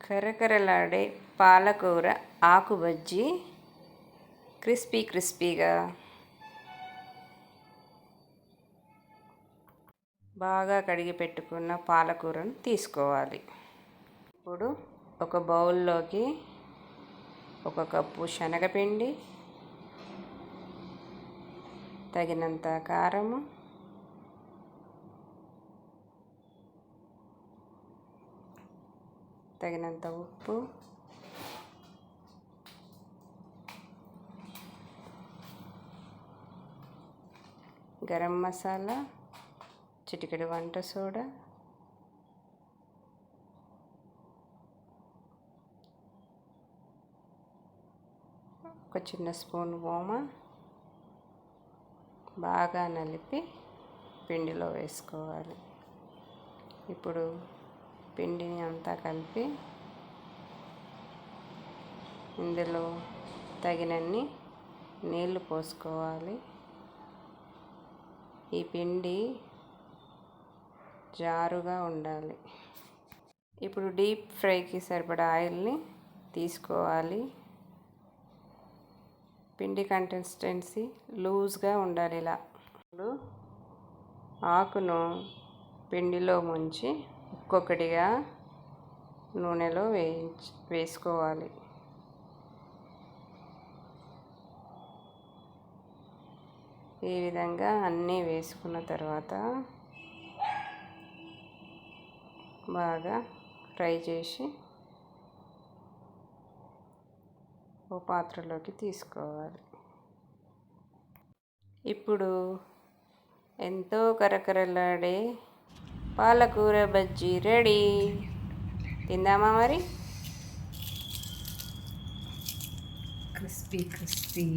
కరకరలాడే పాలకూర ఆకు బజ్జీ క్రిస్పీగా బాగా కడిగి పెట్టుకున్న పాలకూరను తీసుకోవాలి. ఇప్పుడు ఒక బౌల్లోకి 1 కప్పు శనగపిండి, తగినంత కారము, తగినంత ఉప్పు, గరం మసాలా, చిటికెడు వంట సోడా, ఒక చిన్న స్పూన్ ఓమ బాగా నలిపి పిండిలో వేసుకోవాలి. ఇప్పుడు పిండిని అంతా కలిపి ఇందులో తగినన్ని నీళ్లు పోసుకోవాలి. ఈ పిండి జారుగా ఉండాలి. ఇప్పుడు డీప్ ఫ్రైకి సరిపడా ఆయిల్ని తీసుకోవాలి. పిండి కన్సిస్టెన్సీ లూజ్గా ఉండాలి. ఇలా ఇప్పుడు ఆకును పిండిలో ముంచి ఒక్కొక్కటిగా నూనెలో వేసుకోవాలి. ఈ విధంగా అన్నీ వేసుకున్న తర్వాత బాగా ఫ్రై చేసి ఓ పాత్రలోకి తీసుకోవాలి. ఇప్పుడు ఎంతో కరకరలాడే పాలకూర బజ్జీ రెడీ. తిందామా మరి? క్రిస్పీ